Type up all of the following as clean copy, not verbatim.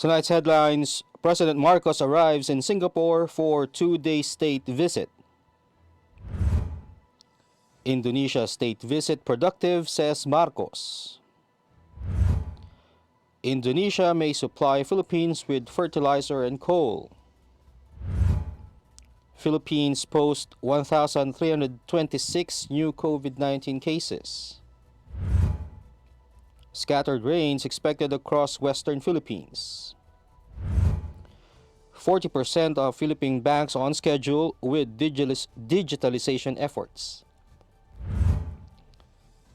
Tonight's headlines: President Marcos arrives in Singapore for two-day state visit. Indonesia state visit productive, says Marcos. Indonesia may supply Philippines with fertilizer and coal. Philippines post 1,326 new COVID-19 cases. Scattered rains expected across western Philippines. 40% of Philippine banks on schedule with digitalization efforts.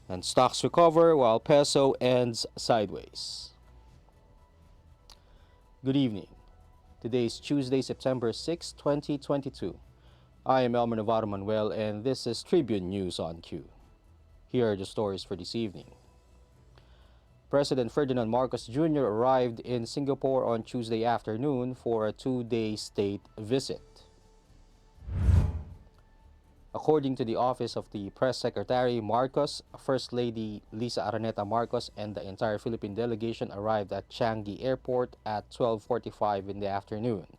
And stocks recover while peso ends sideways. Good evening. Today is Tuesday, September 6, 2022. I am Elmer Navarro Manuel and this is Tribune News on Cue. Here are the stories for this evening. President Ferdinand Marcos Jr. arrived in Singapore on Tuesday afternoon for a two-day state visit. According to the Office of the Press Secretary, Marcos, First Lady Lisa Araneta Marcos, and the entire Philippine delegation arrived at Changi Airport at 12:45 in the afternoon.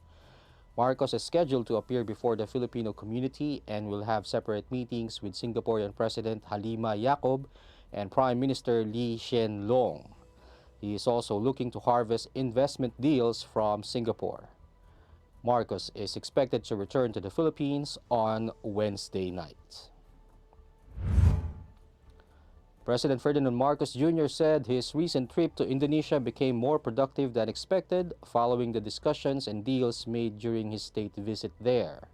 Marcos is scheduled to appear before the Filipino community and will have separate meetings with Singaporean President Halima Yacob and Prime Minister Lee Hsien Loong. He is also looking to harvest investment deals from Singapore. Marcos is expected to return to the Philippines on Wednesday night. President Ferdinand Marcos Jr. said his recent trip to Indonesia became more productive than expected following the discussions and deals made during his state visit there.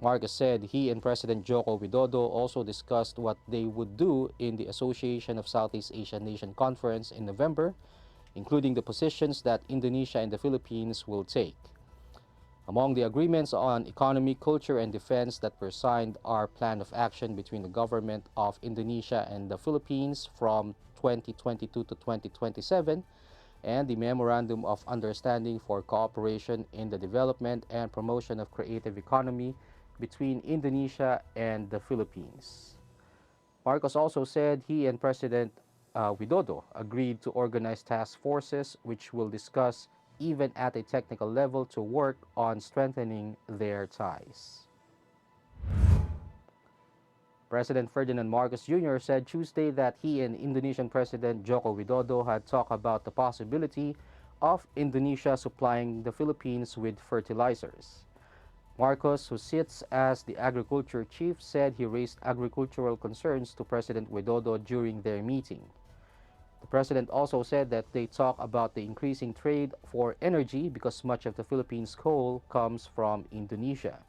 Marcos said he and President Joko Widodo also discussed what they would do in the Association of Southeast Asian Nation Conference in November, including the positions that Indonesia and the Philippines will take. Among the agreements on economy, culture, and defense that were signed are plan of action between the government of Indonesia and the Philippines from 2022 to 2027 and the Memorandum of Understanding for Cooperation in the Development and Promotion of Creative Economy between Indonesia and the Philippines. Marcos also said he and President Widodo agreed to organize task forces which will discuss even at a technical level to work on strengthening their ties. President Ferdinand Marcos Jr. said Tuesday that he and Indonesian President Joko Widodo had talked about the possibility of Indonesia supplying the Philippines with fertilizers. Marcos, who sits as the agriculture chief, said he raised agricultural concerns to President Widodo during their meeting. The president also said that they talk about the increasing trade for energy because much of the Philippines' coal comes from Indonesia.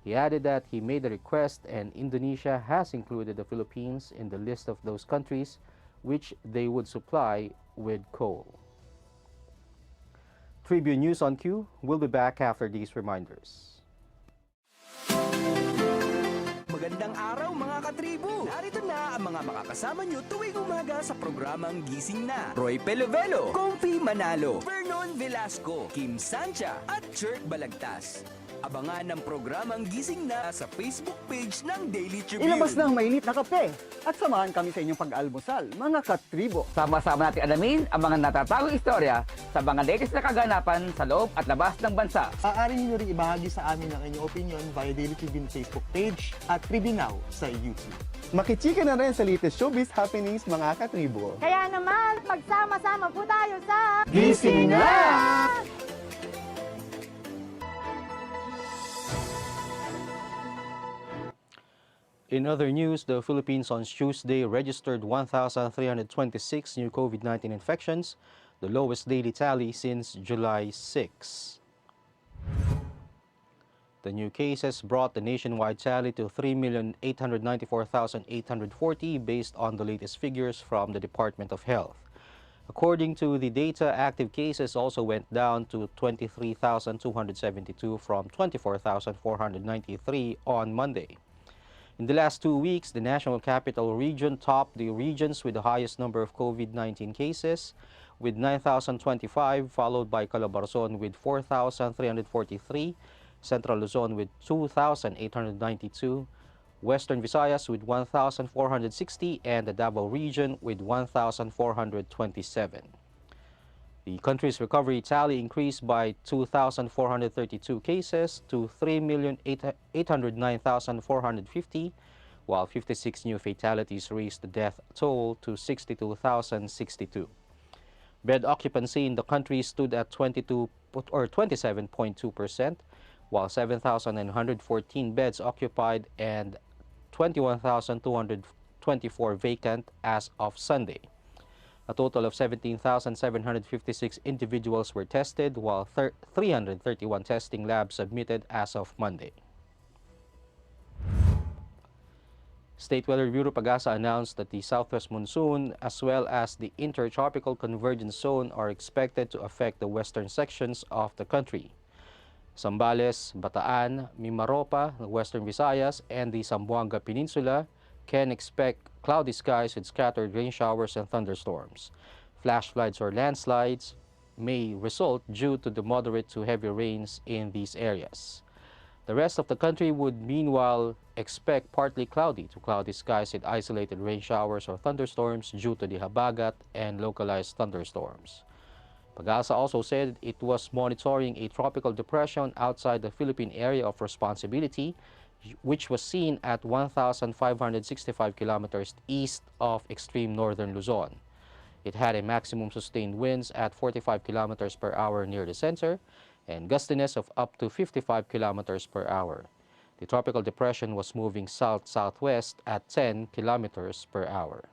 He added that he made a request and Indonesia has included the Philippines in the list of those countries which they would supply with coal. Tribune News on Cue will be back after these reminders. Magandang araw mga katribo! Narito na ang mga makakasama nyo tuwing umaga sa programang Gising Na. Roy Pelovelo, Comfy Manalo, Vernon Velasco, Kim Sancha at Jerk Balagtas. Abangan ang programang Gising Na sa Facebook page ng Daily Tribune. Ilabas na ang mainit na kape at samahan kami sa inyong pag-almusal, mga katribo. Sama-sama natin alamin ang mga natatagong istorya sa mga latest na kaganapan sa loob at labas ng bansa. Maaari niyo rin ibahagi sa amin ang inyong opinion via Daily Tribune Facebook page at Tribune Now sa YouTube. Makichika na rin sa latest showbiz happenings, mga katribo. Kaya naman, magsama-sama po tayo sa Gising Na! In other news, the Philippines on Tuesday registered 1,326 new COVID-19 infections, the lowest daily tally since July 6. The new cases brought the nationwide tally to 3,894,840 based on the latest figures from the Department of Health. According to the data, active cases also went down to 23,272 from 24,493 on Monday. In the last 2 weeks, the National Capital Region topped the regions with the highest number of COVID-19 cases, with 9,025, followed by Calabarzon with 4,343, Central Luzon with 2,892, Western Visayas with 1,460, and the Davao region with 1,427. The country's recovery tally increased by 2,432 cases to 3,809,450, while 56 new fatalities raised the death toll to 62,062. Bed occupancy in the country stood at 27.2%, while 7,914 beds occupied and 21,224 vacant as of Sunday. A total of 17,756 individuals were tested, while 331 testing labs submitted as of Monday. State Weather Bureau Pagasa announced that the southwest monsoon as well as the intertropical convergence zone are expected to affect the western sections of the country. Zambales, Bataan, Mimaropa, the Western Visayas, and the Zamboanga Peninsula can expect cloudy skies with scattered rain showers and thunderstorms. Flash floods or landslides may result due to the moderate to heavy rains in these areas. The rest of the country would meanwhile expect partly cloudy to cloudy skies with isolated rain showers or thunderstorms due to the habagat and localized thunderstorms. Pagasa also said it was monitoring a tropical depression outside the Philippine area of responsibility, which was seen at 1,565 kilometers east of extreme northern Luzon. It had a maximum sustained winds at 45 kilometers per hour near the center and gustiness of up to 55 kilometers per hour. The tropical depression was moving south-southwest at 10 kilometers per hour.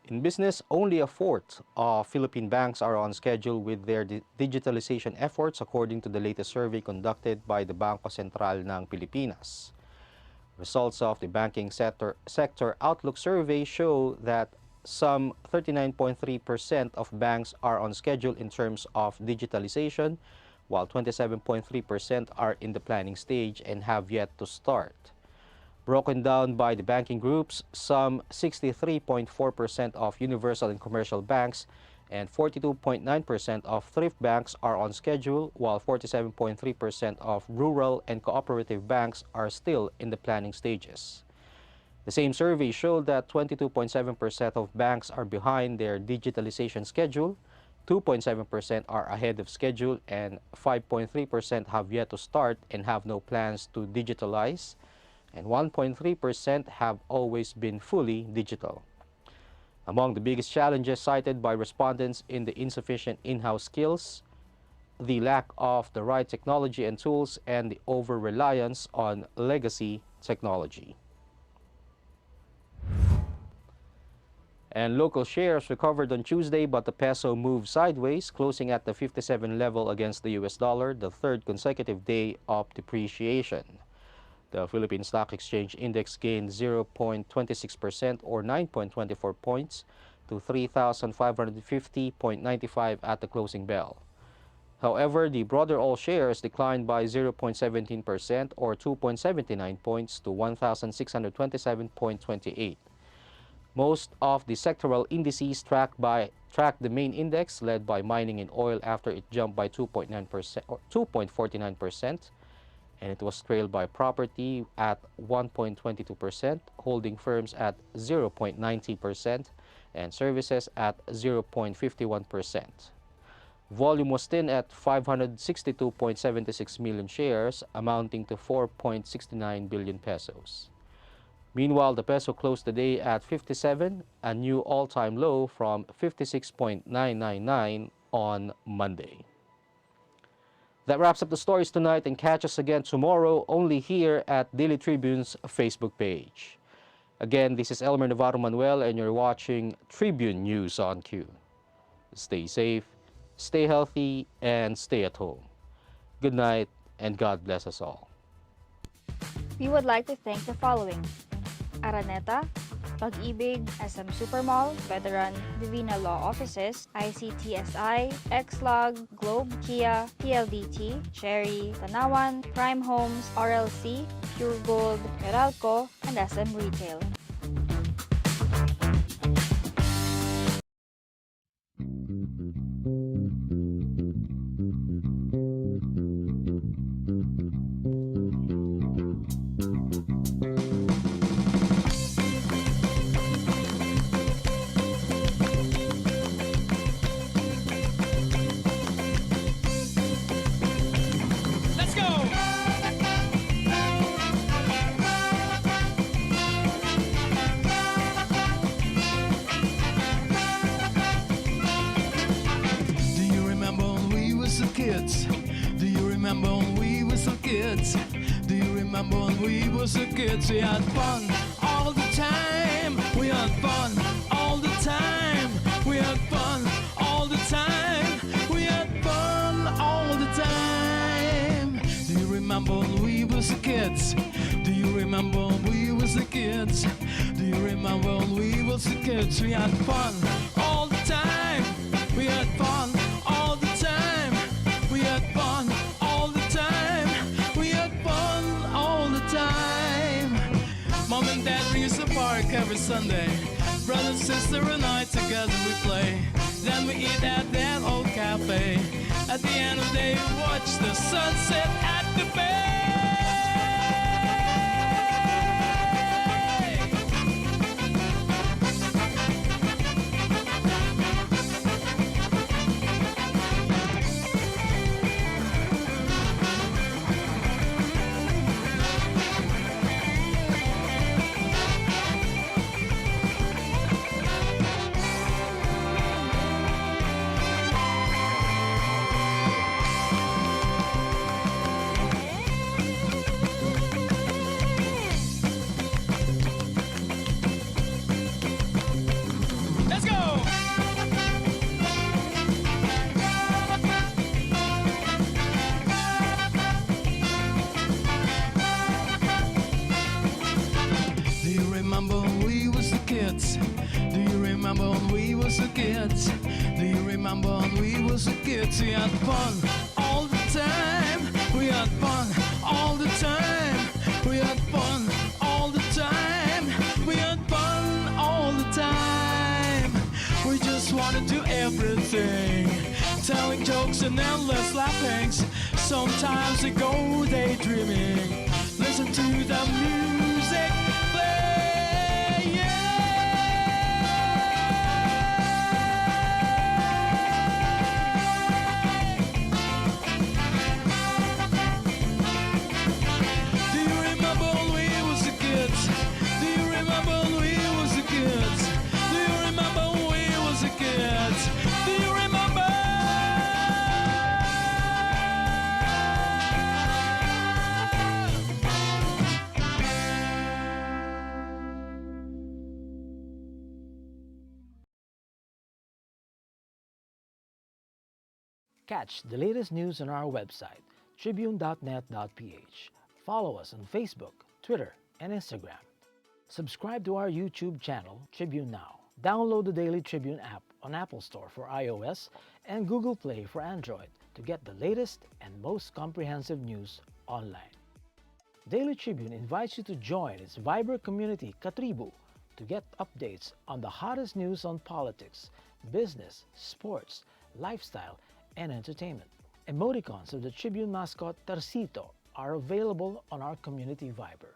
In business, only a fourth of Philippine banks are on schedule with their digitalization efforts according to the latest survey conducted by the Bangko Sentral ng Pilipinas. Results of the banking sector outlook survey show that some 39.3% of banks are on schedule in terms of digitalization, while 27.3% are in the planning stage and have yet to start. Broken down by the banking groups, some 63.4% of universal and commercial banks and 42.9% of thrift banks are on schedule, while 47.3% of rural and cooperative banks are still in the planning stages. The same survey showed that 22.7% of banks are behind their digitalization schedule, 2.7% are ahead of schedule, and 5.3% have yet to start and have no plans to digitalize, and 1.3% have always been fully digital. Among the biggest challenges cited by respondents in the insufficient in-house skills, the lack of the right technology and tools, and the over-reliance on legacy technology. And local shares recovered on Tuesday, but the peso moved sideways, closing at the 57 level against the US dollar, the third consecutive day of depreciation. The Philippine Stock Exchange Index gained 0.26% or 9.24 points to 3,550.95 at the closing bell. However, the broader all shares declined by 0.17% or 2.79 points to 1,627.28. Most of the sectoral indices tracked the main index, led by mining and oil after it jumped by 2.9% or 2.49%. And it was trailed by property at 1.22%, holding firms at 0.90%, and services at 0.51%. Volume was thin at 562.76 million shares, amounting to 4.69 billion pesos. Meanwhile, the peso closed the day at 57, a new all-time low from 56.999 on Monday. That wraps up the stories tonight, and catch us again tomorrow only here at Daily Tribune's Facebook page. Again, this is Elmer Navarro Manuel, and you're watching Tribune News on Cue. Stay safe, stay healthy, and stay at home. Good night, and God bless us all. We would like to thank the following: Araneta, Pag-ibig, SM Supermall, Veteran, Divina Law Offices, ICTSI, Xlog, Globe, Kia, PLDT, Cherry, Tanawan, Prime Homes, RLC, Pure Gold, Meralco, and SM Retail. kids? Do you remember when we were so kids? Do you remember when we were so kids? We had fun all the time. We had fun all the time. We had fun all the time. We had fun all the time. Do you remember when we were so kids? Do you remember when we were so kids? Do you remember when we were so kids? We had fun all the time. We had fun all the time. We had fun all the time. We had fun all the time. Mom and Dad bring us to the park every Sunday. Brother, sister, and I together we play. Then we eat at that old cafe. At the end of the day, we watch the sunset at the bay. Let's go! Do you remember when we was the kids? Do you remember when we was the kids? Do you remember when we was the kids? We had fun all the time. We had fun all the time. We had fun all the time. We had fun all the time. We just wanna do everything, telling jokes and endless laughings. Sometimes we go daydreaming, listen to the music play. Do you remember when we was the kids? Do you remember when we was the kids? Do you remember when we was the kids? Do you remember? Catch the latest news on our website, tribune.net.ph. Follow us on Facebook, Twitter, and Instagram. Subscribe to our YouTube channel, Tribune Now. Download the Daily Tribune app on Apple Store for iOS and Google Play for Android to get the latest and most comprehensive news online. Daily Tribune invites you to join its Viber community, Katribu, to get updates on the hottest news on politics, business, sports, lifestyle, and entertainment. Emoticons of the Tribune mascot Tarsito are available on our community Viber.